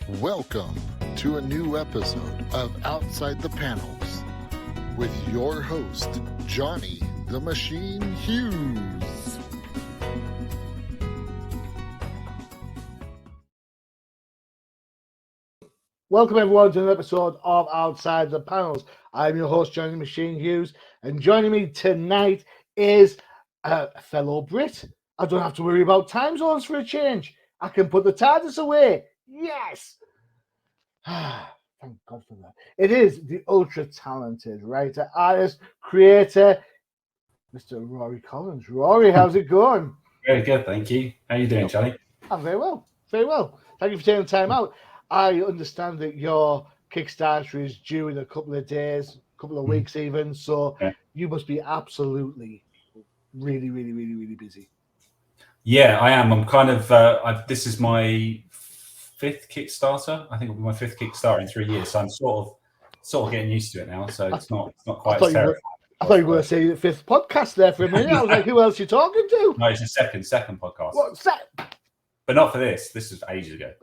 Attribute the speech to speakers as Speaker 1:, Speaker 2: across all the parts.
Speaker 1: Welcome to a new episode of Outside the Panels with your host, Johnny the Machine Hughes.
Speaker 2: Welcome everyone to an episode of Outside the Panels. I'm your host, Johnny the Machine Hughes, and joining me tonight is a fellow Brit. I don't have to worry about time zones for a change. I can put the TARDIS away. Yes! Thank God for that. It is the ultra-talented writer, artist, creator, Mr. Rory Collins. Rory, how's it going?
Speaker 3: Very good, thank you. How are you doing, Charlie?
Speaker 2: I'm very well, very well. Thank you for taking the time out. I understand that your Kickstarter is due in a couple of days, a couple of weeks even, so you must be absolutely really busy.
Speaker 3: Yeah, I am. I'm kind of, this is my fifth Kickstarter. I think it'll be my fifth Kickstarter in 3 years, so I'm sort of getting used to it now, so it's not quite as terrifying.
Speaker 2: I thought you were going to say the fifth podcast there for a minute. I was like, who else are you talking to?
Speaker 3: No, it's the second podcast.
Speaker 2: What's that?
Speaker 3: But not for this. This was ages ago.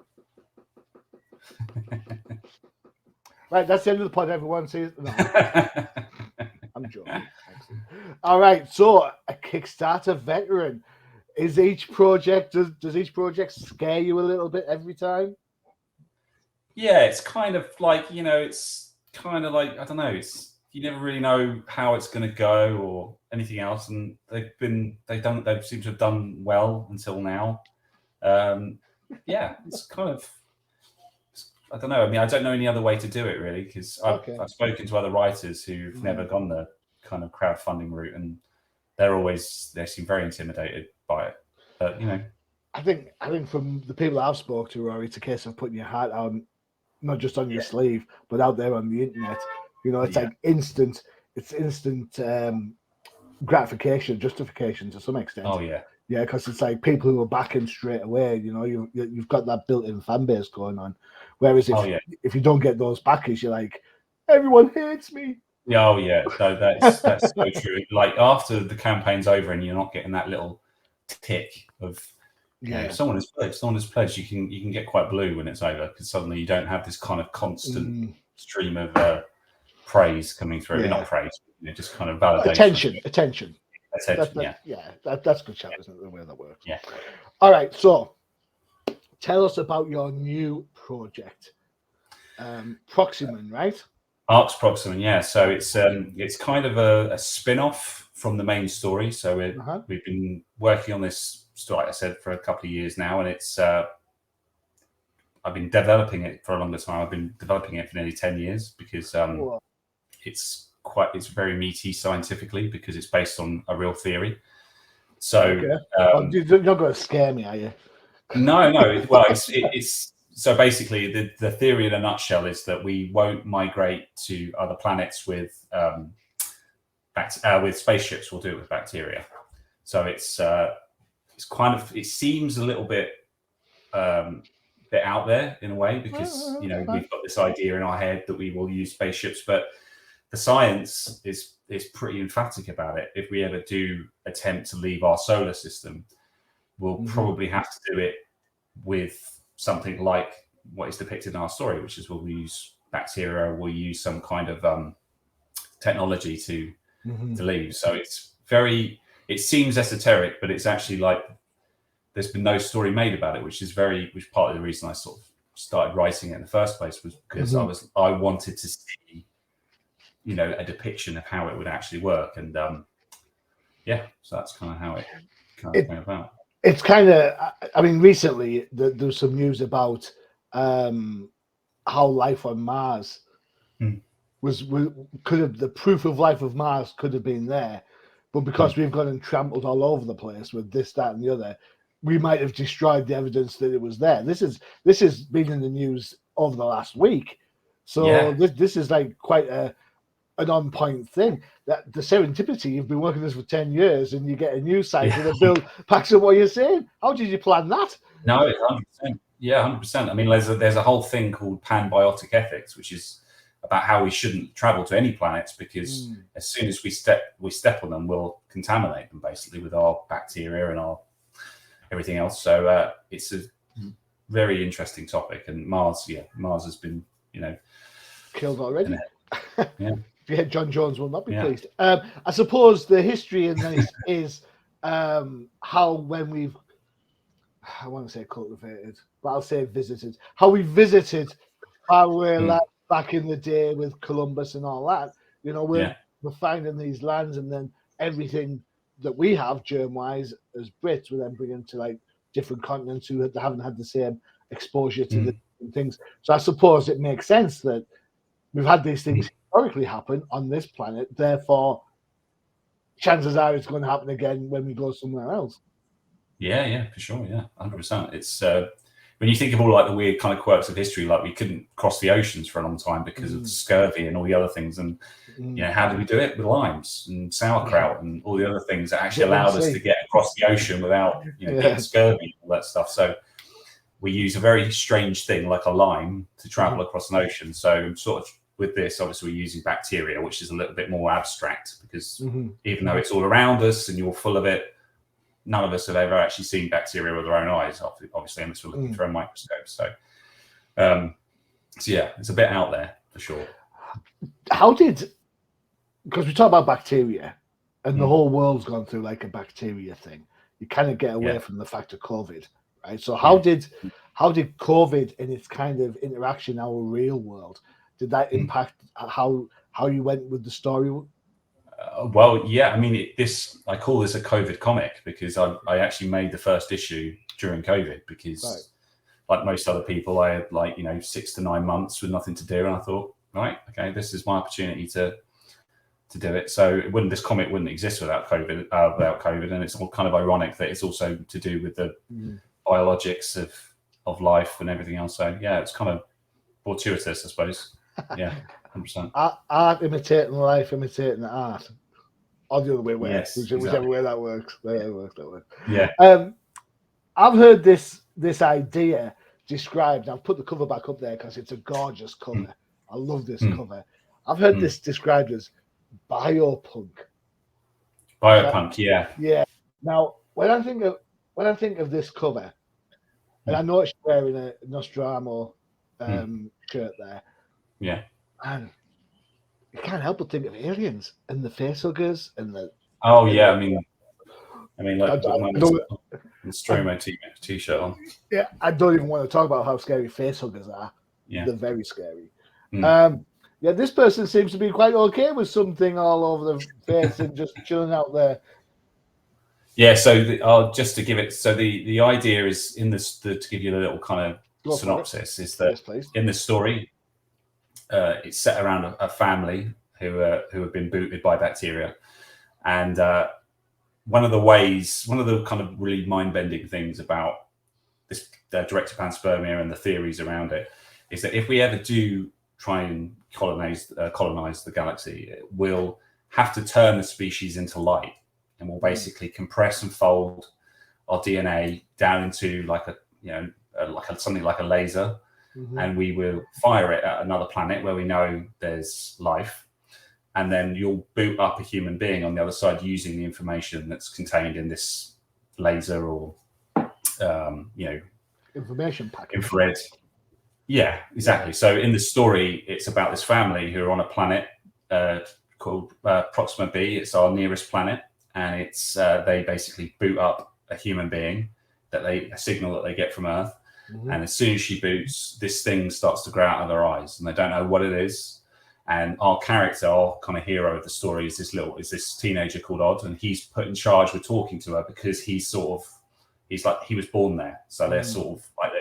Speaker 2: Right, that's the end of the pod, everyone. See, no, I'm joking. All right, so a Kickstarter veteran. Is each project, does each project scare you a little bit every time?
Speaker 3: Yeah, it's kind of like, it's kind of like, I don't know, you never really know how it's going to go or anything else, and they seem to have done well until now. Yeah, it's kind of, I don't know. I mean, I don't know any other way to do it really, because I've spoken to other writers who've never gone the kind of crowdfunding route, and they seem very intimidated by it. But
Speaker 2: I think from the people I've spoke to, Rory, it's a case of putting your heart out, not just on your sleeve, but out there on the internet. It's like instant. It's instant gratification, justification to some extent.
Speaker 3: Oh yeah.
Speaker 2: Yeah, because it's like people who are backing straight away. You've got that built-in fan base going on. Whereas if you don't get those backers, you're like, everyone hates me.
Speaker 3: Yeah, oh yeah. So that's so true. Like after the campaign's over and you're not getting that little tick of someone has pledged, you can get quite blue when it's over, because suddenly you don't have this kind of constant stream of praise coming through.
Speaker 2: Yeah.
Speaker 3: Not praise, just kind of validation.
Speaker 2: Attention. That's a good shout, isn't it, the way that works?
Speaker 3: Yeah.
Speaker 2: All right, so tell us about your new project, Proxyman, right?
Speaker 3: Arx Proxyman, yeah. So it's kind of a spin-off from the main story. So we've been working on this story, like I said, for a couple of years now, and it's I've been developing it for a longer time. I've been developing it for nearly 10 years because it's very meaty scientifically, because it's based on a real theory. So
Speaker 2: you're not going to scare me, are you?
Speaker 3: No. Well, it's so basically the theory in a nutshell is that we won't migrate to other planets with spaceships. We'll do it with bacteria. So it's kind of, it seems a little bit out there in a way, because we've got this idea in our head that we will use spaceships, but the science is pretty emphatic about it. If we ever do attempt to leave our solar system, we'll probably have to do it with something like what is depicted in our story, which is we'll use bacteria, or we'll use some kind of technology to leave. So it seems esoteric, but it's actually like there's been no story made about it, which part of the reason I sort of started writing it in the first place was because I wanted to see a depiction of how it would actually work, and so that's kind of how it came about.
Speaker 2: It's kind of, I mean, recently there's some news about how life on Mars the proof of life of Mars could have been there, but because we've gone and trampled all over the place with this, that, and the other, we might have destroyed the evidence that it was there. This has been in the news over the last week, so this is like quite an on-point thing. That the serendipity, you've been working this for 10 years and you get a news site and it packs up what you're saying. How did you plan that?
Speaker 3: No, 100%. Yeah, 100%. I mean, there's a whole thing called panbiotic ethics, which is about how we shouldn't travel to any planets, because as soon as we step on them, we'll contaminate them basically with our bacteria and our everything else. So it's very interesting topic. And Mars has been,
Speaker 2: killed already.
Speaker 3: Yeah.
Speaker 2: Yeah, John Jones will not be pleased. I suppose the history in this is how when we've, I want to say cultivated, but I'll say visited, how we visited faraway lands back in the day with Columbus and all that. We're finding these lands, and then everything that we have germ-wise as Brits, we're then bringing to like different continents who haven't had the same exposure to the things. So I suppose it makes sense that we've had these things historically happen on this planet. Therefore, chances are it's going to happen again when we go somewhere else.
Speaker 3: Yeah, for sure. Yeah, 100%. It's when you think of all like the weird kind of quirks of history, like we couldn't cross the oceans for a long time because of scurvy and all the other things. And how did we do it? With limes and sauerkraut and all the other things that actually allowed us to get across the ocean without getting scurvy and all that stuff. So we use a very strange thing like a lime to travel across an ocean. So sort of with this, obviously we're using bacteria, which is a little bit more abstract because even though it's all around us and you're full of it, none of us have ever actually seen bacteria with our own eyes, obviously, unless we're looking through a microscope. So yeah, it's a bit out there for sure.
Speaker 2: Because we talk about bacteria and the whole world's gone through like a bacteria thing, you kind of get away from the fact of COVID, right? So how did COVID and its kind of interaction in our real world, did that impact how you went with the story?
Speaker 3: Well, yeah, I mean, I call this a COVID comic because I actually made the first issue during COVID because, like most other people, I had 6 to 9 months with nothing to do, and I thought, right, okay, this is my opportunity to do it. So this comic wouldn't exist without COVID, and it's all kind of ironic that it's also to do with the biologics of life and everything else. So yeah, it's kind of fortuitous, I suppose. Yeah. 100%.
Speaker 2: Art imitating life, imitating the art, or the other way around.
Speaker 3: Yes,
Speaker 2: whichever way that works. That works.
Speaker 3: Yeah.
Speaker 2: I've heard this idea described. I've put the cover back up there because it's a gorgeous cover. I love this cover. I've heard this described as biopunk.
Speaker 3: Biopunk, yeah.
Speaker 2: Yeah. Now, when I think of this cover, and I know she's wearing a Nostromo shirt there.
Speaker 3: Yeah.
Speaker 2: And you can't help but think of aliens and the facehuggers and the.
Speaker 3: Oh yeah, I mean, like the Nostromo t-shirt on.
Speaker 2: Yeah, I don't even want to talk about how scary facehuggers are.
Speaker 3: Yeah,
Speaker 2: they're very scary. Yeah, this person seems to be quite okay with something all over the face and just chilling out there.
Speaker 3: Yeah, so just to give it, so the idea is in this to give you a little kind of synopsis is that in this story. It's set around a family who have been booted by bacteria, and one of the kind of really mind-bending things about this direct-to-panspermia and the theories around it is that if we ever do try and colonize the galaxy, we'll have to turn the species into light, and we'll basically compress and fold our DNA down into something like a laser. And we will fire it at another planet where we know there's life, and then you'll boot up a human being on the other side using the information that's contained in this laser or
Speaker 2: information package.
Speaker 3: Infrared. Yeah, exactly. So in the story, it's about this family who are on a planet called Proxima B. It's our nearest planet, and it's they basically boot up a human being a signal that they get from Earth. And as soon as she boots, this thing starts to grow out of their eyes, and they don't know what it is. And our character, our kind of hero of the story, is this teenager called Odd, and he's put in charge with talking to her because he was born there. So they're sort of like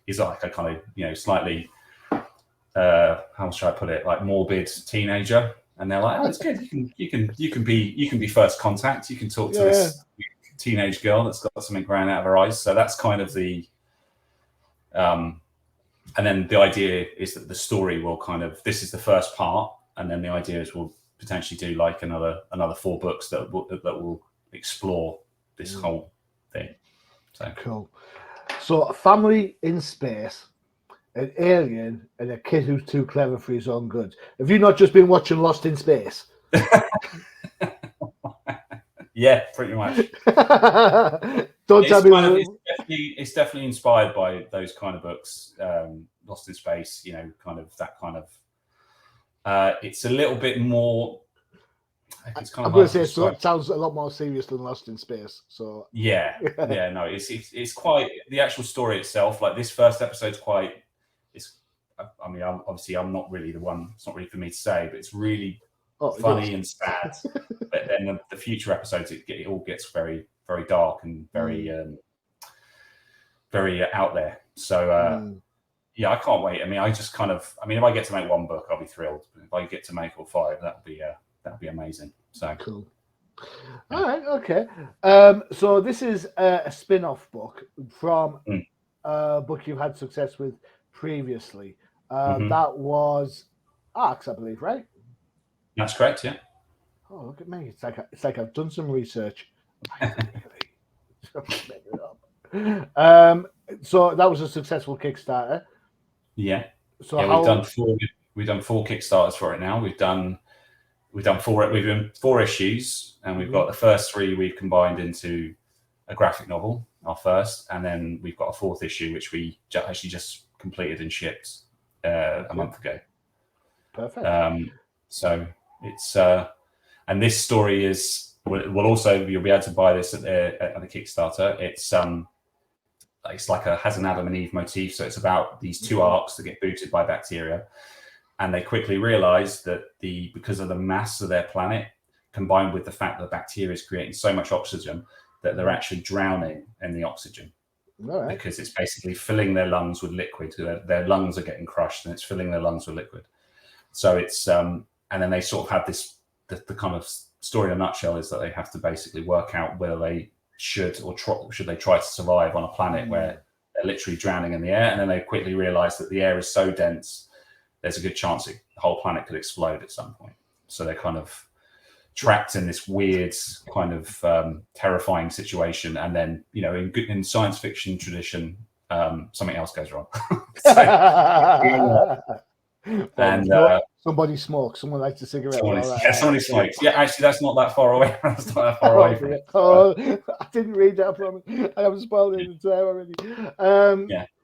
Speaker 3: he's like a kind of slightly how should I put it, like morbid teenager, and they're like, oh, it's good. You can be first contact. You can talk to this teenage girl that's got something growing out of her eyes. So that's kind of the and then the idea is that the story will this is the first part, and then the idea is we'll potentially do like another 4 books that will explore this whole thing. So
Speaker 2: cool. So a family in space, an alien, and a kid who's too clever for his own good. Have you not just been watching Lost in Space?
Speaker 3: Yeah, pretty much.
Speaker 2: Don't tell me.
Speaker 3: definitely inspired by those kind of books, Lost in Space. Kind of that kind of. It's a little bit more. It's kind
Speaker 2: I'm
Speaker 3: of
Speaker 2: going
Speaker 3: hard
Speaker 2: to
Speaker 3: to
Speaker 2: say so
Speaker 3: describe.
Speaker 2: it sounds a lot more serious than Lost in Space. So
Speaker 3: Yeah. No, it's quite the actual story itself. Like this first episode's quite. I mean, I'm not really the one. It's not really for me to say, but it's really funny and sad. But then the future episodes, it all gets very, very dark and very, very out there. So yeah, I can't wait. I mean, if I get to make one book, I'll be thrilled. But if I get to make all 5, that'd be amazing. So
Speaker 2: cool. All right, okay. So this is a spin-off book from a book you've had success with previously. That was Arcs, I believe, right?
Speaker 3: That's correct. Yeah.
Speaker 2: Oh, look at me! It's like I've done some research. So that was a successful Kickstarter.
Speaker 3: Yeah.
Speaker 2: So
Speaker 3: we've done 4 Kickstarters for it now. We've done 4 issues, and we've got the first 3 we've combined into a graphic novel, our first, and then we've got a 4th issue which we actually just completed and shipped a month ago.
Speaker 2: Perfect.
Speaker 3: So it's and this story will also, you'll be able to buy this at the Kickstarter. It's like has an Adam and Eve motif, so it's about these 2 arcs that get booted by bacteria, and they quickly realize that because of the mass of their planet, combined with the fact that bacteria is creating so much oxygen, that they're actually drowning in the oxygen. Right. Because it's basically filling their lungs with liquid. Their lungs are getting crushed, and it's filling their lungs with liquid. So it's and then they sort of have this. The kind of story in a nutshell is that they have to basically work out whether they should they try to survive on a planet where they're literally drowning in the air, and then they quickly realize that the air is so dense, there's a good chance the whole planet could explode at some point. So they're kind of trapped in this weird kind of terrifying situation, and then in science fiction tradition, something else goes wrong.
Speaker 2: Somebody smokes. Someone lights a cigarette.
Speaker 3: Somebody smokes. Yeah, actually, that's not that far away. That's not that far away from it.
Speaker 2: I didn't read that. I promise. I haven't spoiled it today already.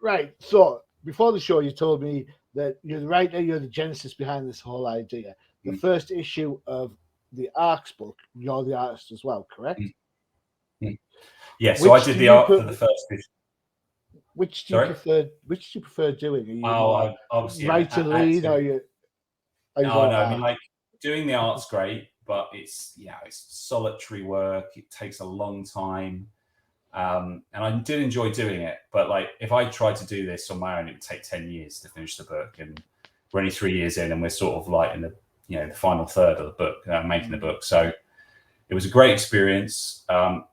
Speaker 2: Right. So before the show, you told me that you're the writer. You're the genesis behind this whole idea. The first issue of the Arcs book, you're the artist as well, correct?
Speaker 3: Yeah. So I did the art for the first issue.
Speaker 2: Which do you prefer doing? Are you
Speaker 3: obviously
Speaker 2: writer lead? Are you?
Speaker 3: No. I mean, like doing the art's great, but it's solitary work. It takes a long time, and I did enjoy doing it. But like, if I tried to do this on my own, it would take 10 years to finish the book, and we're only 3 years in, and we're sort of like in the the final third of the book, making the book. So it was a great experience, but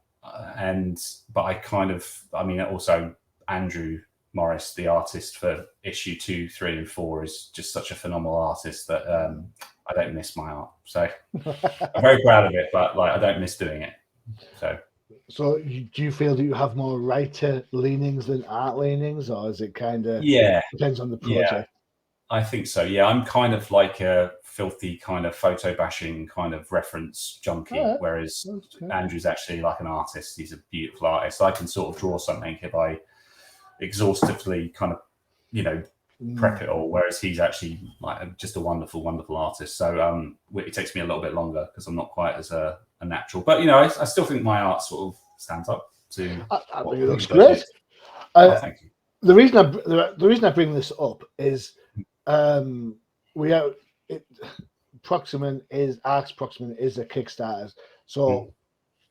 Speaker 3: also Andrew Morris, the artist for issue 2, 3, and 4, is just such a phenomenal artist that I don't miss my art. So I'm very proud of it, but like I don't miss doing it. So
Speaker 2: do you feel that you have more writer leanings than art leanings, or is it kind of depends on the project?
Speaker 3: Yeah, I think so. Yeah, I'm kind of like a filthy kind of photo bashing kind of reference junkie, whereas Andrew's actually like an artist. He's a beautiful artist. I can sort of draw something if I exhaustively kind of prep it all, whereas he's actually like just a wonderful, wonderful artist. So it takes me a little bit longer because I'm not quite as a natural, but I still think my art sort of stands up to
Speaker 2: I think it looks great.
Speaker 3: Thank you.
Speaker 2: The reason I bring this up is Proximant is Arcs Proximant is a Kickstarter, so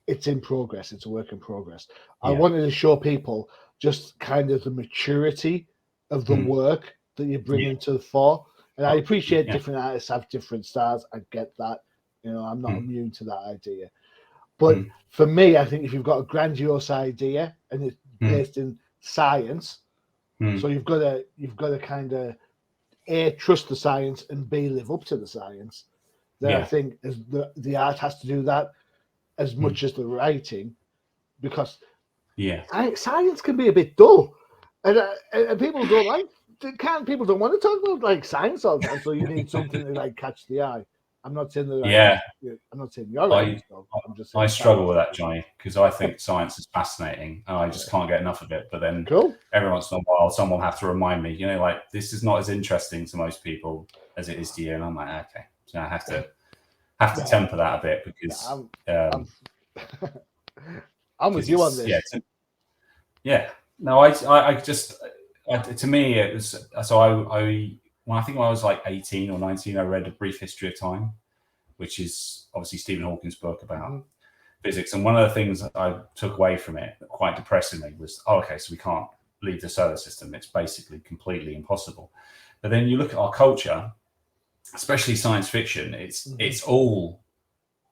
Speaker 2: it's in progress. It's a work in progress. I wanted to show people just kind of the maturity of the work that you bring into the fore. And I appreciate different artists have different styles. I get that. I'm not immune to that idea. But for me, I think if you've got a grandiose idea and it's based in science, so you've got to kind of A, trust the science, and B, live up to the science. Then I think as the art has to do that as much as the writing, because science can be a bit dull, and people don't people don't want to talk about like science all the time. So you need something to like catch the eye. I'm not saying that.
Speaker 3: Yeah.
Speaker 2: I'm not saying you're right. I'm just saying
Speaker 3: I struggle with that, Johnny, because I think science is fascinating and I just can't get enough of it. But then every once in a while, someone will have to remind me, like, this is not as interesting to most people as it is to you. And I'm like, okay. So I have to temper that a bit because
Speaker 2: I'm with you on this.
Speaker 3: No, to me, it was, so when I was like 18 or 19, I read A Brief History of Time, which is obviously Stephen Hawking's book about physics. And one of the things that I took away from it, quite depressingly, was, okay, so we can't leave the solar system. It's basically completely impossible. But then you look at our culture, especially science fiction, it's all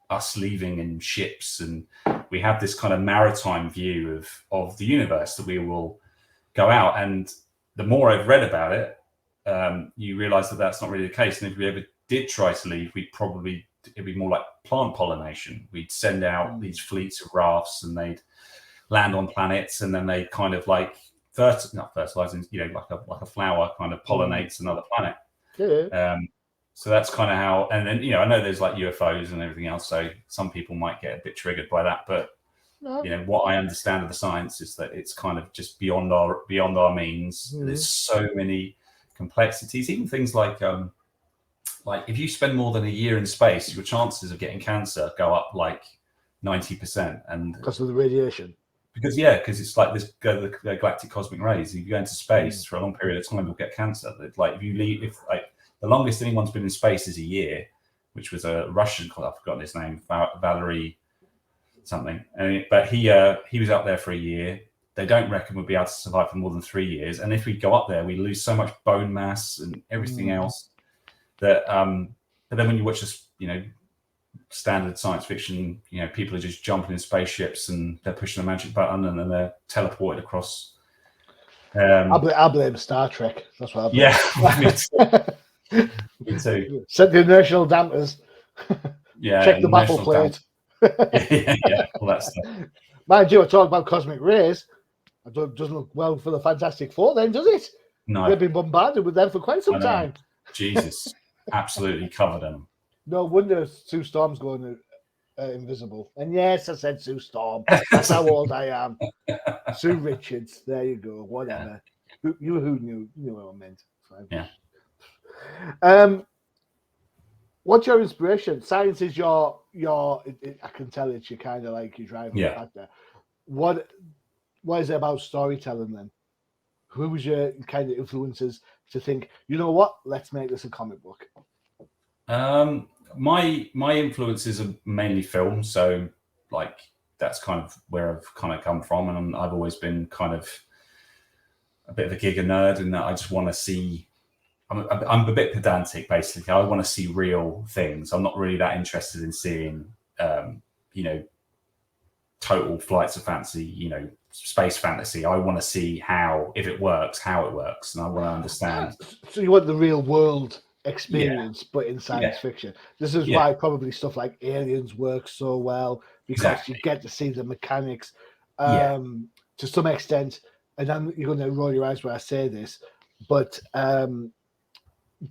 Speaker 3: us leaving in ships, and we have this kind of maritime view of the universe that we will go out. And the more I've read about it, you realize that that's not really the case. And if we ever did try to leave, it'd be more like plant pollination. We'd send out these fleets of rafts, and they'd land on planets, and then they kind of like not fertilizing, like a flower kind of pollinates another planet. So that's kind of how. And then I know there's like UFOs and everything else, so some people might get a bit triggered by that. But what I understand of the science is that it's kind of just beyond our means. There's so many complexities, even things like if you spend more than a year in space, your chances of getting cancer go up like 90%, and
Speaker 2: because of the radiation.
Speaker 3: Because it's like this the galactic cosmic rays. If you go into space for a long period of time, you'll get cancer. Like the longest anyone's been in space is a year, which was a Russian, I've forgotten his name, Valery something. But he was up there for a year. They don't reckon we'll be able to survive for more than 3 years. And if we go up there, we lose so much bone mass and everything else that. But then when you watch this, standard science fiction, people are just jumping in spaceships and they're pushing a magic button and then they're teleported across.
Speaker 2: I blame Star Trek. That's what I blame.
Speaker 3: Yeah, me too.
Speaker 2: Set the inertial dampers. Check the baffle plate.
Speaker 3: All that stuff.
Speaker 2: Mind you, I talk about cosmic rays. It doesn't look well for the Fantastic Four, then, does it?
Speaker 3: No,
Speaker 2: they've been bombarded with them for quite some time.
Speaker 3: Jesus, absolutely covered them.
Speaker 2: No wonder Sue Storm's going invisible. And yes, I said Sue Storm. That's how old I am. Sue Richards. There you go. Whatever. Who knew what I meant? Fine.
Speaker 3: Yeah.
Speaker 2: What's your inspiration? Science is your. I can tell it's your kind of like your driving factor. What is it about storytelling then? Who was your kind of influences to think, you know what? Let's make this a comic book.
Speaker 3: My influences are mainly film, so like that's kind of where I've kind of come from, and I've always been kind of a bit of a giga nerd in that I just want to see. I'm a bit pedantic, basically. I want to see real things. I'm not really that interested in seeing, total flights of fancy, space fantasy. I want to see how it works, and I want to understand.
Speaker 2: So you want the real world experience, but in science fiction. This is why probably stuff like Aliens works so well, because you get to see the mechanics to some extent. And you're going to roll your eyes when I say this, but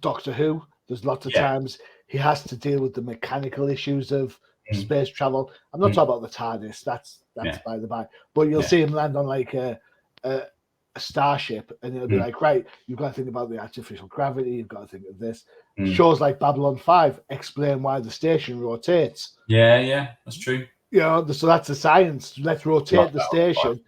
Speaker 2: Doctor Who, there's lots of times he has to deal with the mechanical issues of space travel. I'm not talking about the TARDIS, that's by the by, but you'll see him land on like a starship, and it'll be like, right, you've got to think about the artificial gravity, you've got to think of this. Shows like Babylon 5 explain why the station rotates.
Speaker 3: That's true.
Speaker 2: So that's the science. Let's rotate the station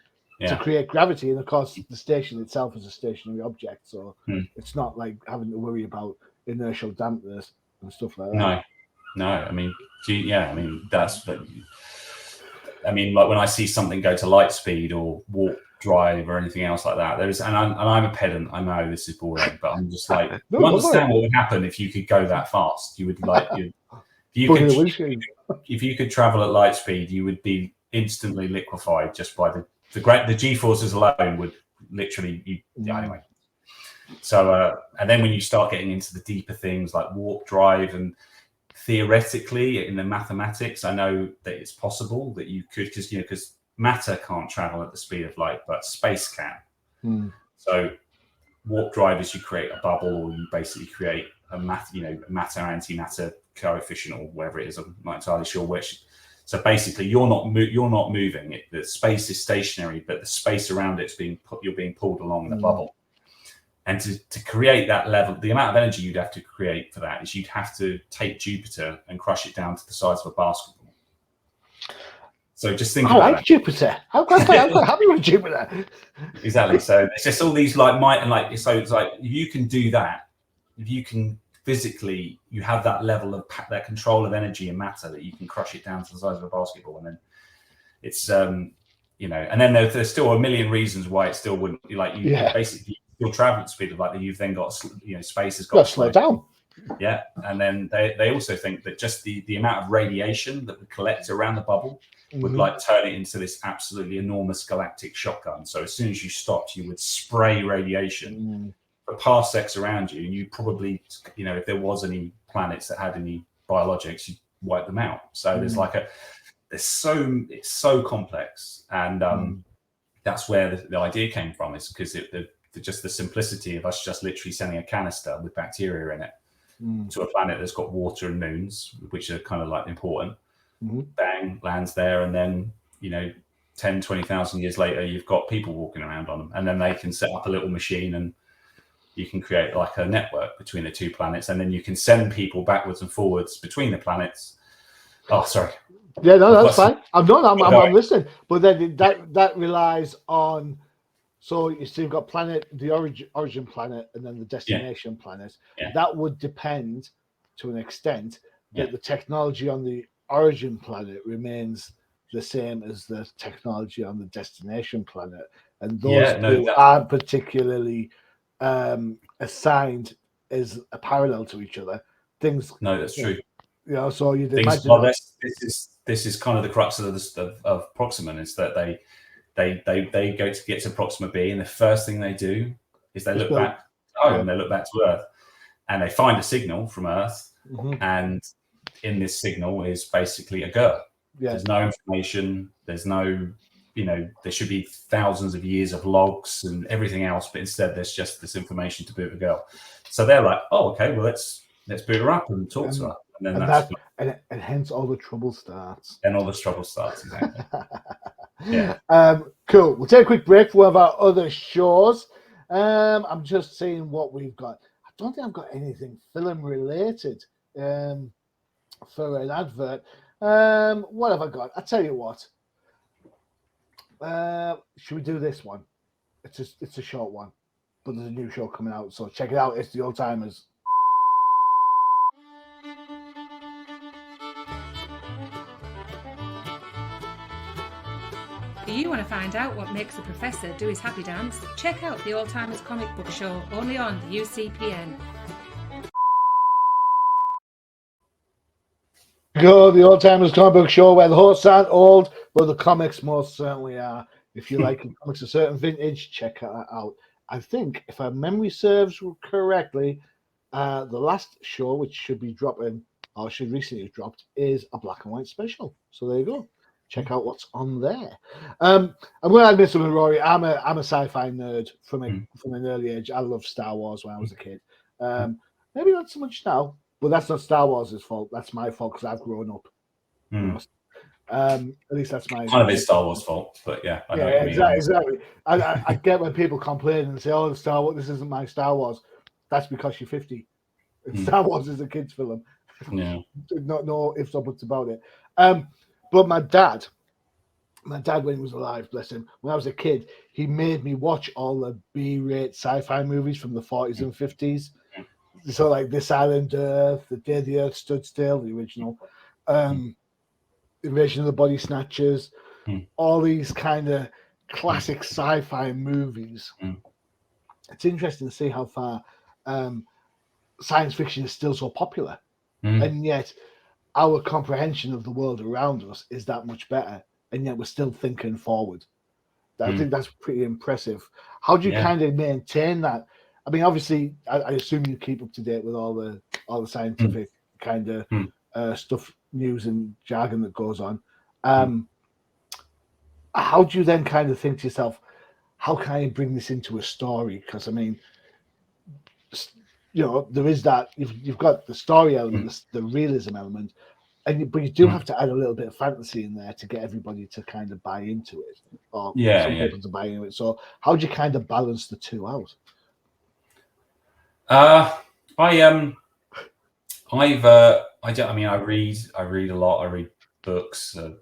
Speaker 2: to create gravity, and of course the station itself is a stationary object, so it's not like having to worry about inertial dampness and stuff like that.
Speaker 3: No, I mean that's like when I see something go to light speed or warp drive or anything else like that, and I'm a pedant, I know this is boring, but I'm just like, you understand what would happen if you could go that fast? You would like if you could travel at light speed, you would be instantly liquefied just by the G-forces alone would literally anyway. So and then when you start getting into the deeper things like warp drive, and theoretically in the mathematics, I know that it's possible that you could, because matter can't travel at the speed of light, but space can. So warp drive is you create a bubble, or you basically create a matter antimatter coefficient or whatever it is. I'm not entirely sure which. So basically, you're not moving. The space is stationary, but the space around it's you're being pulled along in the bubble. And to create that level, the amount of energy you'd have to create for that is you'd have to take Jupiter and crush it down to the size of a basketball. So just think about that.
Speaker 2: Jupiter. I'm quite happy with Jupiter.
Speaker 3: Exactly. So it's just all these like so it's like if you can do that, if you can physically, you have that level of that control of energy and matter that you can crush it down to the size of a basketball, and then it's and then there's still a million reasons why it still wouldn't basically still travel at speed of light. You've then got space has got to
Speaker 2: slow down.
Speaker 3: Yeah, and then they also think that just the amount of radiation that would collect around the bubble would like turn it into this absolutely enormous galactic shotgun. So as soon as you stopped, you would spray radiation for parsecs around you, and you probably, if there was any planets that had any biologics, you'd wipe them out. So it's so complex, and that's where the idea came from. Is because just the simplicity of us just literally sending a canister with bacteria in it to a planet that's got water and moons, which are kind of like important. Bang, lands there, and then 10, 20,000 years later, you've got people walking around on them, and then they can set up a little machine, and you can create like a network between the two planets, and then you can send people backwards and forwards between the planets. Oh, sorry.
Speaker 2: Yeah, no, that's fine. I'm listening. But then that relies on. So you've got the origin planet, and then the destination planet. Yeah. That would depend to an extent that the technology on the origin planet remains the same as the technology on the destination planet, and those aren't particularly assigned as a parallel to each other.
Speaker 3: That's true.
Speaker 2: So you'd imagine.
Speaker 3: This is kind of the crux of Proxima, is that they go to get to Proxima B, and the first thing they do is they look back home, they look back to Earth, and they find a signal from Earth, and in this signal is basically a girl. There's no information, there's no, there should be thousands of years of logs and everything else, but instead there's just this information to boot a girl. So they're like, oh, okay, well let's boot her up and talk to her.
Speaker 2: And hence all the trouble starts.
Speaker 3: And all the trouble starts, exactly.
Speaker 2: Cool. We'll take a quick break for one of our other shows. I'm just seeing what we've got. I don't think I've got anything film related for an advert. What have I got? I'll tell you what. Should we do this one? It's a short one, but there's a new show coming out, so check it out. It's the Old Timers.
Speaker 4: Do you want to find out what makes the professor do his happy dance? Check out the Old Timers Comic Book Show, only on the UCPN.
Speaker 2: Go, the Old Timers Comic Book Show, where the hosts aren't old, but the comics most certainly are. If you like comics a certain vintage, check that out. I think, if our memory serves correctly, the last show, which should be dropping, or should recently have dropped, is a black and white special. So there you go. Check out what's on there. I'm going to admit something, Rory. I'm a sci-fi nerd from an early age. I loved Star Wars when I was a kid. Maybe not so much now, but that's not Star Wars' fault. That's my fault because I've grown up. At least that's my.
Speaker 3: Kind of is Star Wars' fault, but yeah. I know
Speaker 2: exactly. I get when people complain and say, "Oh, Star Wars, this isn't my Star Wars." That's because you're 50. Star Wars is a kids' film.
Speaker 3: Yeah.
Speaker 2: No ifs or buts about it. But my dad, when he was alive, bless him, when I was a kid, he made me watch all the B-rate sci-fi movies from the 40s and 50s. So like This Island Earth, The Day the Earth Stood Still, the original, Invasion of the Body Snatchers, all these kind of classic sci-fi movies. It's interesting to see how far science fiction is still so popular. And yet our comprehension of the world around us is that much better, and yet we're still thinking forward. I think that's pretty impressive. How do you kind of maintain that? I mean, obviously, I assume you keep up to date with all the scientific kind of stuff, news and jargon that goes on. How do you then kind of think to yourself, how can I bring this into a story? Because I mean, there is that you've got the story element, the realism element, but you do have to add a little bit of fantasy in there to get everybody to kind of buy into it, or some people to buy into it. So how do you kind of balance the two out?
Speaker 3: I read a lot. I read books. I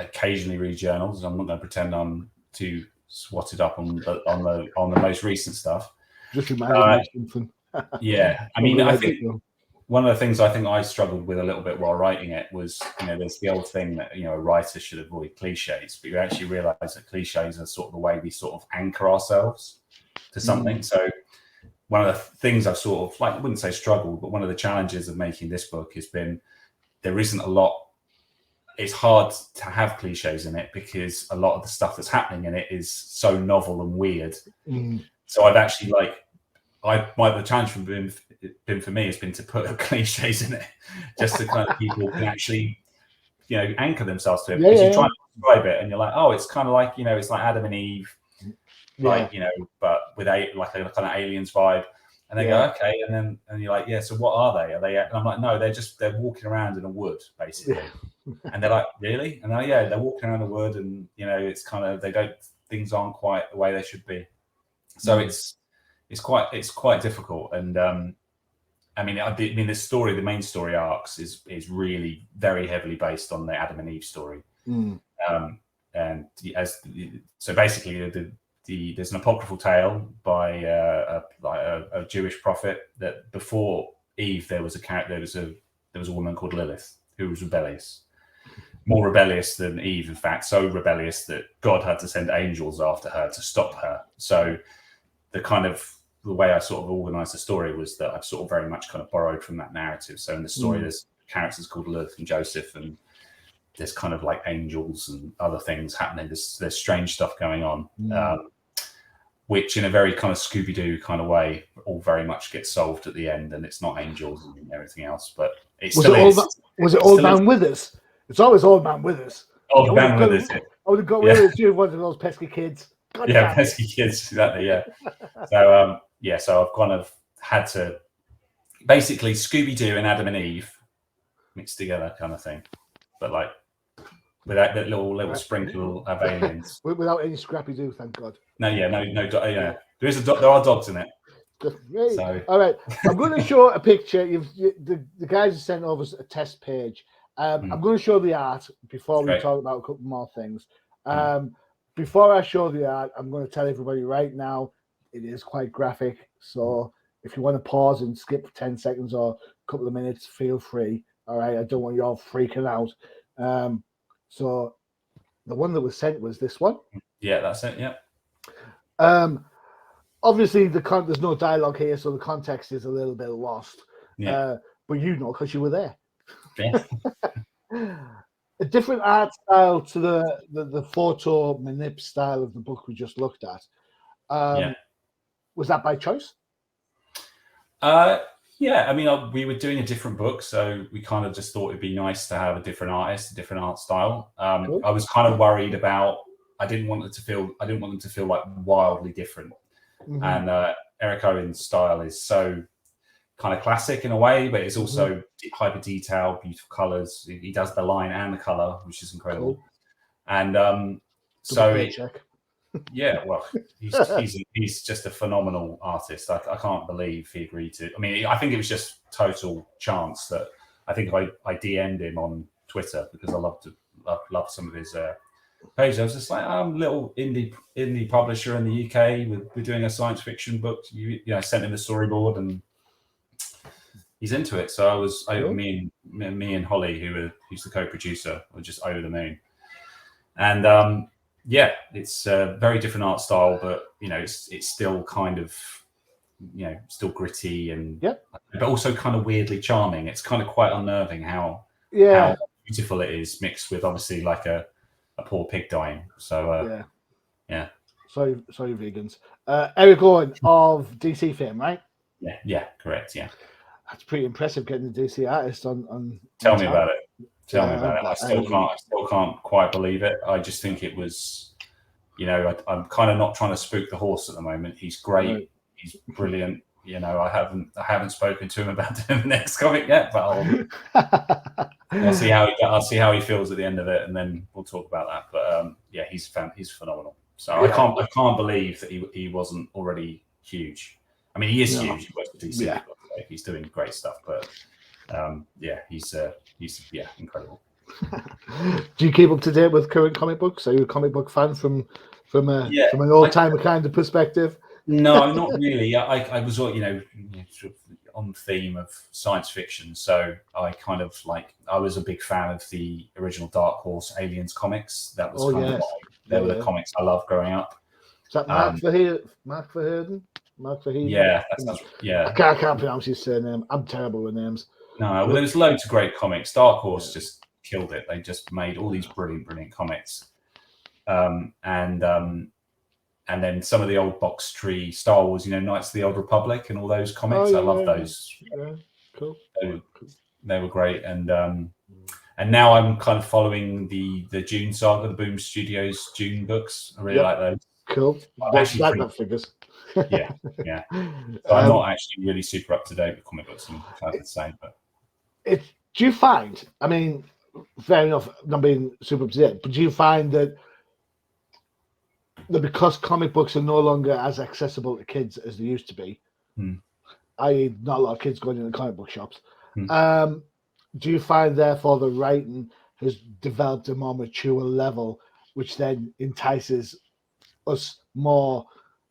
Speaker 3: occasionally read journals. I'm not going to pretend I'm too swatted up on the most recent stuff.
Speaker 2: Just reminded me of something.
Speaker 3: Yeah, I mean, I think one of the things I think I struggled with a little bit while writing it was, there's the old thing that a writer should avoid cliches, but you actually realise that cliches are sort of the way we sort of anchor ourselves to something. So one of the things I've sort of, I wouldn't say struggled, but one of the challenges of making this book has been there isn't a lot. It's hard to have cliches in it because a lot of the stuff that's happening in it is so novel and weird. So I've actually the challenge for me has been to put cliches in it, just to kind of people can actually, anchor themselves to it. Because you try and describe it, and you're like, oh, it's kind of like, it's like Adam and Eve, but with a kind of aliens vibe. And they go, okay, and you're like, yeah. So what are they? Are they? And I'm like, no, they're walking around in a wood, basically. And they're like, really? And they're walking around the wood, and it's kind of things aren't quite the way they should be. So it's quite difficult. And the main story arcs is really very heavily based on the Adam and Eve story. So basically there's an apocryphal tale by a Jewish prophet that before Eve there was a woman called Lilith who was rebellious. More rebellious than Eve, in fact, so rebellious that God had to send angels after her to stop her. So the way I sort of organised the story was that I've sort of very much kind of borrowed from that narrative. So in the story, there's characters called Lilith and Joseph, and there's kind of like angels and other things happening. There's strange stuff going on, which in a very kind of Scooby-Doo kind of way, all very much gets solved at the end, and it's not angels and everything else, but was it
Speaker 2: Old Man Withers? It's always Old Man Withers.
Speaker 3: Old Man Withers.
Speaker 2: I would have got rid of you, one of those pesky kids.
Speaker 3: Pesky kids, exactly, yeah. So, so I've kind of had to basically Scooby-Doo and Adam and Eve mixed together kind of thing, but like without that little sprinkle of aliens.
Speaker 2: Without any Scrappy-Doo, thank God.
Speaker 3: No. There are dogs in it.
Speaker 2: Great. So. All right, I'm going to show a picture. The guys have sent over a test page. I'm going to show the art before we talk about a couple more things. Before I show the art, I'm going to tell everybody right now, it is quite graphic. So if you want to pause and skip 10 seconds or a couple of minutes, feel free. All right, I don't want you all freaking out. So the one that was sent was this one.
Speaker 3: Yeah, that's it. Yeah.
Speaker 2: Obviously, there's no dialogue here, so the context is a little bit lost.
Speaker 3: Yeah.
Speaker 2: But because you were there.
Speaker 3: Yeah.
Speaker 2: A different art style to the photo manip style of the book we just looked at. Was that by choice?
Speaker 3: Yeah, I mean, we were doing a different book, so we kind of just thought it'd be nice to have a different artist, a different art style.
Speaker 2: Cool.
Speaker 3: I was kind of worried about. I didn't want them to feel like wildly different. And Eric Owen's style is so kind of classic in a way, but it's also hyper detailed, beautiful colors. He does the line and the color, which is incredible. Cool. And yeah, well, he's just a phenomenal artist. I can't believe he agreed to. I mean, I think it was just total chance that I think I DM'd him on Twitter because I love some of his pages. I was just like, I'm a little indie publisher in the UK. We're doing a science fiction book. I sent him the storyboard and he's into it. So me and Holly, who's the co-producer, were just over the moon. And it's a very different art style, but it's still kind of still gritty and but also kind of weirdly charming. It's kind of quite unnerving how beautiful it is, mixed with obviously like a poor pig dying. So yeah. Sorry,
Speaker 2: vegans. Eric Owen of DC fame, right?
Speaker 3: Yeah, correct. Yeah.
Speaker 2: That's pretty impressive getting the DC artist on.
Speaker 3: Tell me about it. Tell me about it. I still can't quite believe it. I just think it was, I'm kind of not trying to spook the horse at the moment. He's great. Right. He's brilliant. I haven't spoken to him about doing the next comic yet, but I'll see how he feels at the end of it, and then we'll talk about that. But he's phenomenal. So I can't believe that he wasn't already huge. I mean, he is huge. He works for DC.
Speaker 2: Yeah.
Speaker 3: He's doing great stuff, but he's incredible.
Speaker 2: Do you keep up to date with current comic books? Are you a comic book fan from an old timer kind of perspective?
Speaker 3: No, not really. I was sort of on theme of science fiction, so I kind of I was a big fan of the original Dark Horse Aliens comics. That was they were the comics I loved growing up.
Speaker 2: Is that Mark Verheiden? Mark Verheiden?
Speaker 3: Yeah,
Speaker 2: I can't pronounce his surname. I'm terrible with names.
Speaker 3: No, well, there was loads of great comics. Dark Horse just killed it. They just made all these brilliant comics. And then some of the old box tree Star Wars, Knights of the Old Republic and all those comics. I love those.
Speaker 2: Yeah, cool.
Speaker 3: They were great. And now I'm kind of following the Dune saga, the Boom Studios Dune books. I really like those.
Speaker 2: Cool. That figures.
Speaker 3: Yeah. So I'm not actually really super up to date with comic books, I'm glad to say. But
Speaker 2: do you find? I mean, fair enough, not being super up to date, but do you find that because comic books are no longer as accessible to kids as they used to be, i.e., not a lot of kids going into comic book shops, do you find therefore the writing has developed a more mature level, which then entices us more?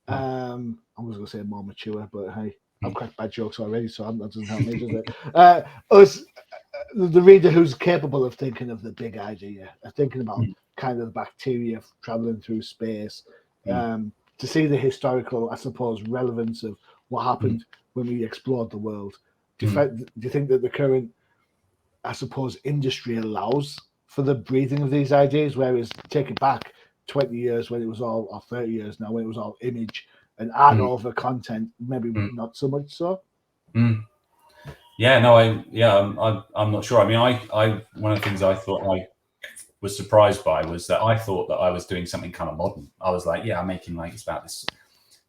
Speaker 2: I was going to say more mature, but hey, I've cracked bad jokes already, so that doesn't help me, does it? Us, the reader who's capable of thinking of the big idea, of thinking about kind of the bacteria traveling through space, to see the historical, I suppose, relevance of what happened when we explored the world. Do you think that the current, I suppose, industry allows for the breathing of these ideas, whereas take it back 20 years when it was all, or 30 years now, when it was all image and art over content, maybe not so much so?
Speaker 3: Yeah, no, I'm not sure. I mean, I one of the things I thought I was surprised by was that I thought that I was doing something kind of modern. I was like, I'm making it's about this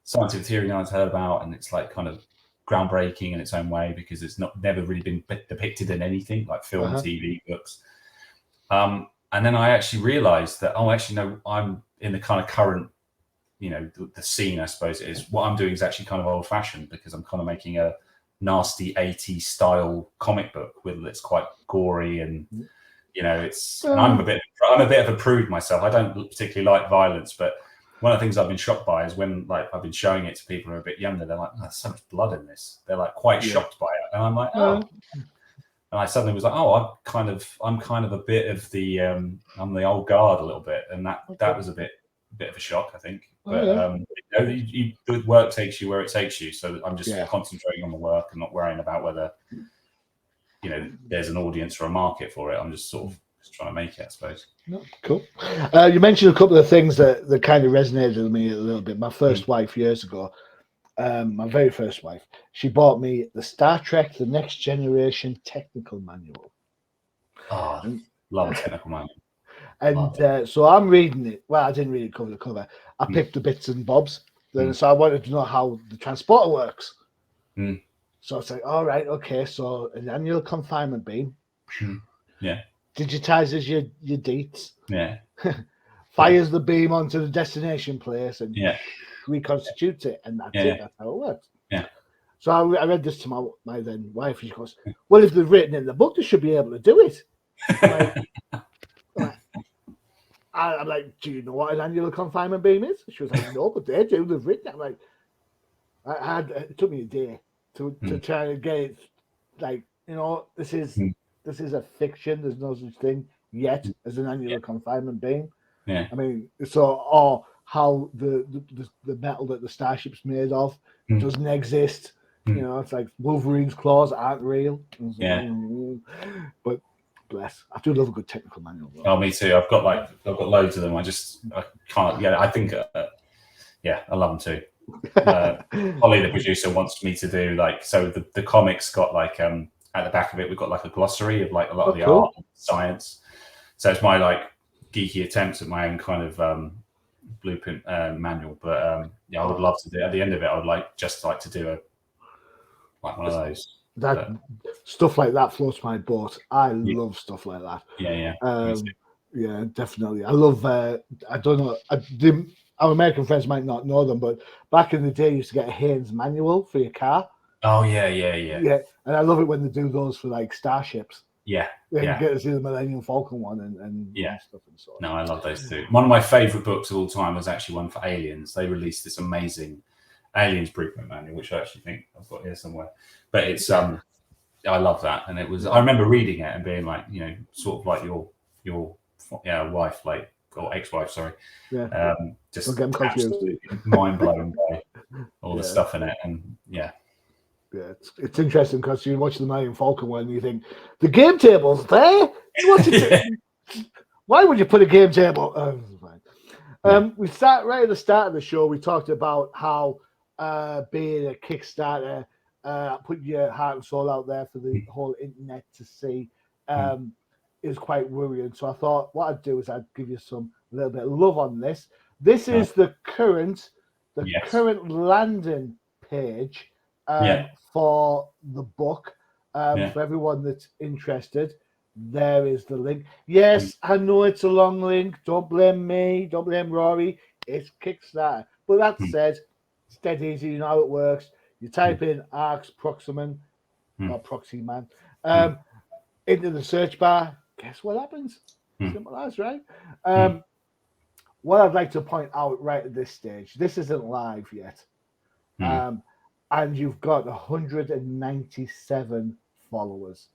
Speaker 3: scientific theory no one's heard about, and it's kind of groundbreaking in its own way because it's never really been depicted in anything like film, TV, books. And then I actually realized that, no, I'm in the kind of current, the scene, I suppose it is. What I'm doing is actually kind of old fashioned because I'm kind of making a nasty 80s style comic book it's quite gory and it's and I'm a bit of a prude myself. I don't particularly like violence, but one of the things I've been shocked by is when I've been showing it to people who are a bit younger, they're like, there's so much blood in this. They're quite shocked by it, and I'm like, and I suddenly was like, I'm kind of a bit of the I'm the old guard a little bit, and that was a bit of a shock, I think. But the work takes you where it takes you, so I'm just concentrating on the work and not worrying about whether there's an audience or a market for it. I'm just sort of trying to make it, I suppose.
Speaker 2: No, cool. You mentioned a couple of things that kind of resonated with me a little bit. My first wife years ago, my very first wife, she bought me the Star Trek The Next Generation technical manual.
Speaker 3: Love a technical manual.
Speaker 2: And so I'm reading it. Well, I didn't read it cover to cover. I picked the bits and bobs. So I wanted to know how the transporter works. So it's like, all right, okay. So an annual confinement beam. Digitizes your deets. Fires the beam onto the destination place and reconstitutes it. And that's it. That's how it works. So I read this to my then wife. And she goes, well, if they've written in the book, they should be able to do it. I'm like, do you know what an annual confinement beam is? She was like, no, but they do. They've written it. I'm like, it took me a day to try to get it. Like, this is a fiction. There's no such thing yet as an annual confinement beam. I mean, or how the metal that the starship's made of doesn't exist. It's like Wolverine's claws aren't real. But bless. I do love a good technical manual. Though.
Speaker 3: Oh, me too. I've got loads of them. I can't. I think. I love them too. Holly, the producer, wants me to do so the comics got at the back of it we've got a glossary of a lot of the art and science. So it's my geeky attempts at my own kind of blueprint manual. But I would love to do at the end of it. I would like to do like one of those.
Speaker 2: That stuff like that floats my boat. I
Speaker 3: Yeah.
Speaker 2: love stuff like that.
Speaker 3: Yeah.
Speaker 2: Yeah, definitely. I love. I don't know. Our American friends might not know them, but back in the day, you used to get a Haynes manual for your car.
Speaker 3: Oh yeah.
Speaker 2: Yeah, and I love it when they do those for like starships.
Speaker 3: Yeah.
Speaker 2: You get to see the Millennium Falcon one and stuff and so on.
Speaker 3: No, I love those too. One of my favorite books of all time was actually one for Aliens. They released this amazing Aliens Blueprint Manual, which I actually think I've got here somewhere. But it's I love that, and it was. I remember reading it and being like, sort of like your wife, like, or ex-wife, sorry.
Speaker 2: Yeah.
Speaker 3: Just
Speaker 2: absolutely
Speaker 3: mind blown by all the stuff in it, and
Speaker 2: yeah, it's interesting because you watch the Millennium Falcon one and you think the game table's there. Why would you put a game table? We start right at the start of the show. We talked about how being a Kickstarter, putting your heart and soul out there for the whole internet to see, is quite worrying. So I thought what I'd do is I'd give you a little bit of love on this. This is the current landing page for the book. For everyone that's interested, there is the link. Yes, I know it's a long link. Don't blame me. Don't blame Rory. It's Kickstarter. But that said, it's dead easy. You know how it works. You type in Arx Proximan or Proxyman into the search bar. Guess what happens? Simple as, right? What I'd like to point out right at this stage, this isn't live yet. And you've got 197 followers.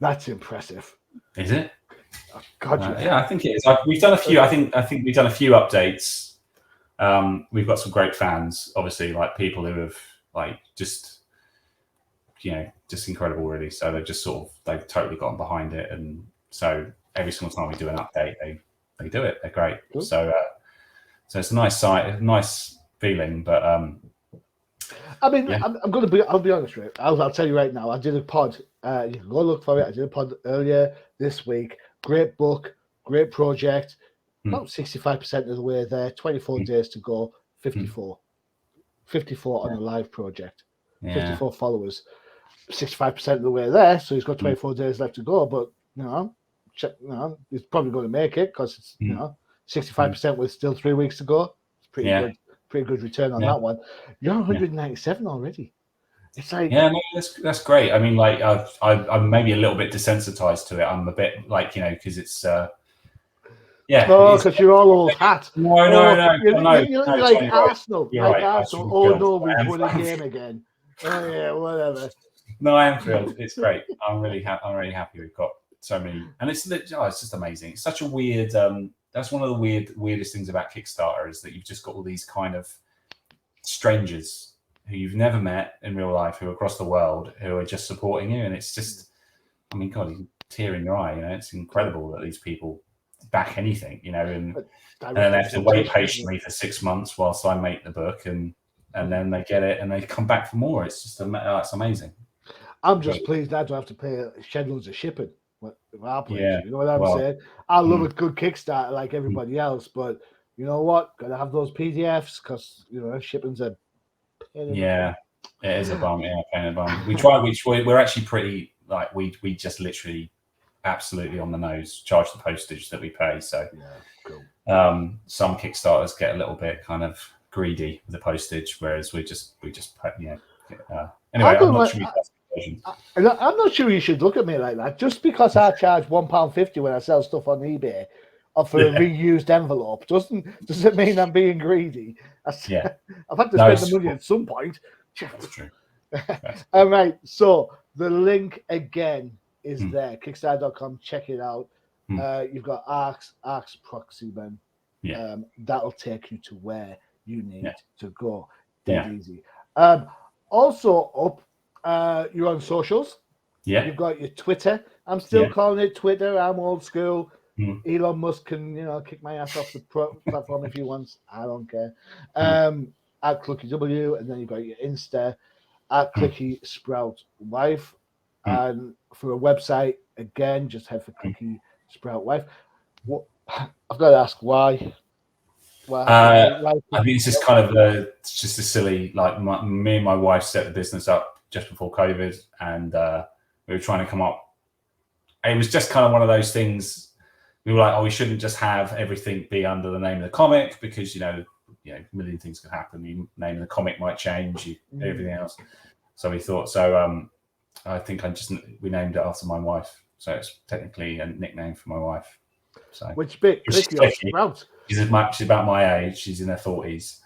Speaker 2: That's impressive.
Speaker 3: Is it?
Speaker 2: Oh, God,
Speaker 3: yeah, I think it is. We've done a few. I think we've done a few updates. We've got some great fans, obviously, like people who have like just incredible, really. So they've totally gotten behind it, and so every single time we do an update, they do it. They're great. Cool. So it's a nice site, a nice feeling, but.
Speaker 2: I mean, I'll be honest with you. I'll tell you right now. I did a pod. You can go look for it. I did a pod earlier this week. Great book, great project. About 65% of the way there. 24 days to go. 54 on a live project. 54 followers. 65% of the way there. So he's got 24 days left to go. But he's probably going to make it because it's 65% with still 3 weeks to go. It's pretty good. Pretty good return on that one. You're 197 already. It's like
Speaker 3: that's great. I mean, like I'm maybe a little bit desensitized to it. I'm a bit like because it's
Speaker 2: because you're all old hat.
Speaker 3: No.
Speaker 2: You're like Arsenal.
Speaker 3: You're
Speaker 2: like
Speaker 3: right.
Speaker 2: Arsenal. Oh no, we've won a game again. Oh yeah, whatever.
Speaker 3: No, I am thrilled. It's great. I'm really happy. We've got so many, and it's just amazing. It's such a weird. That's one of the weirdest things about Kickstarter is that you've just got all these kind of strangers who you've never met in real life, who are across the world, who are just supporting you. And it's just, I mean, God, you tear in your eye. It's incredible that these people back anything, and then they have to wait patiently for 6 months whilst I make the book, and then they get it and they come back for more. It's just it's amazing.
Speaker 2: I'm just pleased I don't have to pay shed loads of shipping. You know what I'm saying? I love a good Kickstarter like everybody else, but you know what? Gotta have those PDFs because shipping's a pain.
Speaker 3: It is a bum. Yeah, pain in the bum. We try. We're actually pretty like we just literally absolutely on the nose charge the postage that we pay. So
Speaker 2: cool.
Speaker 3: Some Kickstarters get a little bit kind of greedy with the postage, whereas we just pay, anyway.
Speaker 2: I'm not sure you should look at me like that. Just because I charge £1.50 when I sell stuff on eBay or for a reused envelope doesn't mean I'm being greedy. I've had to spend the money at some point.
Speaker 3: That's true.
Speaker 2: All right. So the link again is there. Kickstarter.com. Check it out. You've got Arx Proxyman. That'll take you to where you need to go. Dead easy. Also up. You're on socials. You've got your Twitter. I'm still calling it Twitter. I'm old school. Elon Musk can kick my ass off the platform if he wants. I don't care. At Clucky W, and then you've got your Insta at Clicky Sprout Wife. And for a website, again, just head for Clicky Sprout Wife. I've got to ask why.
Speaker 3: I think it's just kind of just a silly, like me and my wife set the business up just before COVID, and we were trying to come up. It was just kind of one of those things. We were like, oh, we shouldn't just have everything be under the name of the comic, because a million things could happen. The name of the comic might change, everything else. So we thought. So I think we named it after my wife. So it's technically a nickname for my wife. So
Speaker 2: which bit? Sprout.
Speaker 3: She's about my age. She's in her 40s,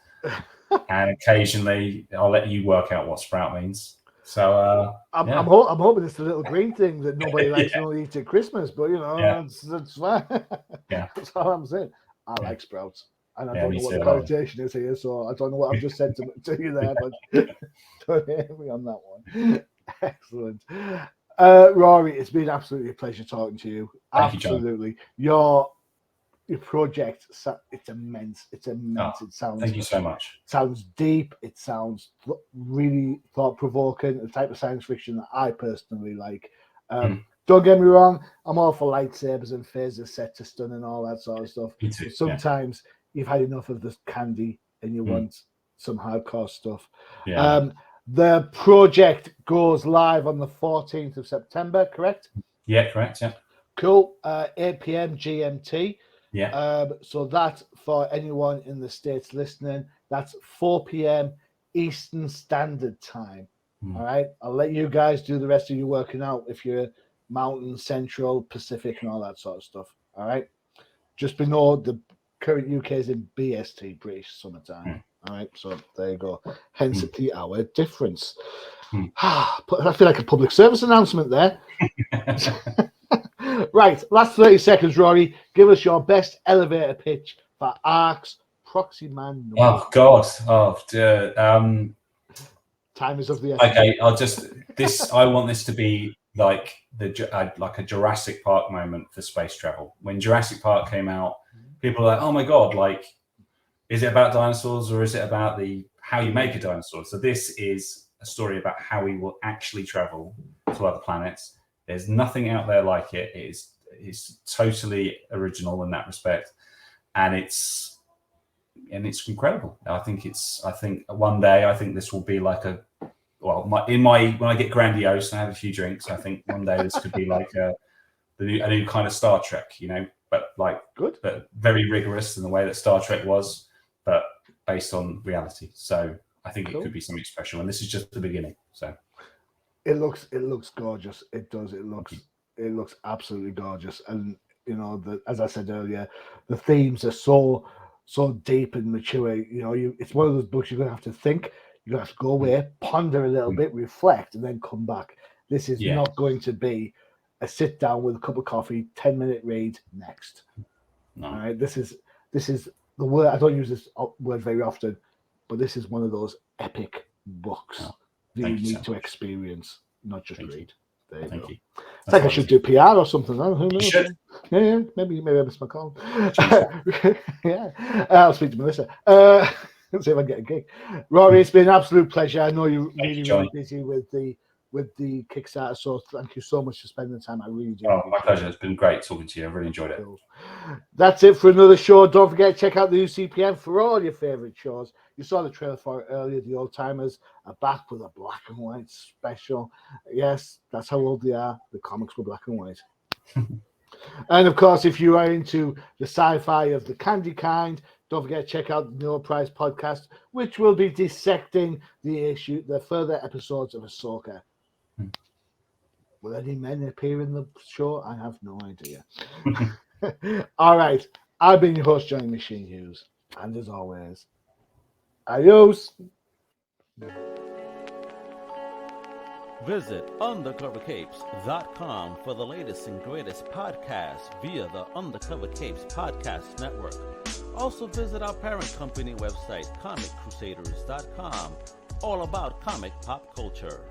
Speaker 3: and occasionally I'll let you work out what Sprout means. So
Speaker 2: I'm hoping it's the little green thing that nobody likes and only eats at Christmas. But that's fine. Yeah, that's all I'm saying. I like sprouts, and I don't know what the connotation is here, so I don't know what I've just said to you there, but don't hear me on that one. Excellent. Rory, it's been absolutely a pleasure talking to you. Absolutely. Your project, it's immense. It's immense. It sounds.
Speaker 3: Thank you so much.
Speaker 2: Sounds deep. It sounds really thought-provoking. The type of science fiction that I personally like. Don't get me wrong. I'm all for lightsabers and phasers set to stun and all that sort of stuff.
Speaker 3: Me too.
Speaker 2: Sometimes you've had enough of the candy and you want some hardcore stuff.
Speaker 3: Yeah.
Speaker 2: The project goes live on the 14th of September, correct?
Speaker 3: Yeah, correct. Yeah.
Speaker 2: Cool. 8 p.m. GMT.
Speaker 3: Yeah.
Speaker 2: So that, for anyone in the States listening, that's 4 p.m. Eastern Standard Time. All right. I'll let you guys do the rest of your working out if you're Mountain, Central, Pacific, and all that sort of stuff. All right. Just below the current UK is in BST, British Summertime. All right, so there you go. Hence the 3 hour difference. I feel like a public service announcement there. Right, last 30 seconds, Rory. Give us your best elevator pitch for ARC's Proxy Man.
Speaker 3: Oh God! Oh dear.
Speaker 2: Time is of the essence.
Speaker 3: Okay, I want this to be like like a Jurassic Park moment for space travel. When Jurassic Park came out, people are like, "Oh my God!" Like, is it about dinosaurs or is it about how you make a dinosaur? So this is a story about how we will actually travel to other planets. There's nothing out there like it. It's totally original in that respect, and it's incredible. I think one day this will be like when I get grandiose and I have a few drinks, I think one day this could be like a new kind of Star Trek, but like
Speaker 2: good,
Speaker 3: but very rigorous in the way that Star Trek was, but based on reality. So I think it could be something special, and this is just the beginning. So
Speaker 2: it looks gorgeous. It does. It looks absolutely gorgeous. And as I said earlier, the themes are so deep and mature. It's one of those books you're gonna have to think. You're gonna have to go away, ponder a little bit, reflect, and then come back. This is not going to be a sit down with a cup of coffee, 10-minute read next.
Speaker 3: No.
Speaker 2: All right. This is the word. I don't use this word very often, but this is one of those epic books that you need to experience, not just read. There you go. It's like I should do PR or something. Who knows? Yeah. Maybe I missed my call. Yeah. I'll speak to Melissa. Let's see if I can get a gig. Rory, it's been an absolute pleasure. I know you're really busy with the Kickstarter, so thank you so much for spending the time. I really do.
Speaker 3: Oh, my pleasure. It's been great talking to you. I really enjoyed it.
Speaker 2: Cool. That's it for another show. Don't forget to check out the UCPN for all your favorite shows. You saw the trailer for it earlier. The Old Timers are back with a black and white special. Yes, that's how old they are. The comics were black and white. And of course, if you are into the sci-fi of the candy kind, don't forget to check out the No Prize podcast, which will be dissecting the further episodes of Ahsoka. Will any men appear in the show? I have no idea. All right. I've been your host, Johnny Machine Hughes. And as always, adios.
Speaker 5: Visit undercovercapes.com for the latest and greatest podcasts via the Undercover Capes Podcast Network. Also visit our parent company website, comiccrusaders.com, all about comic pop culture.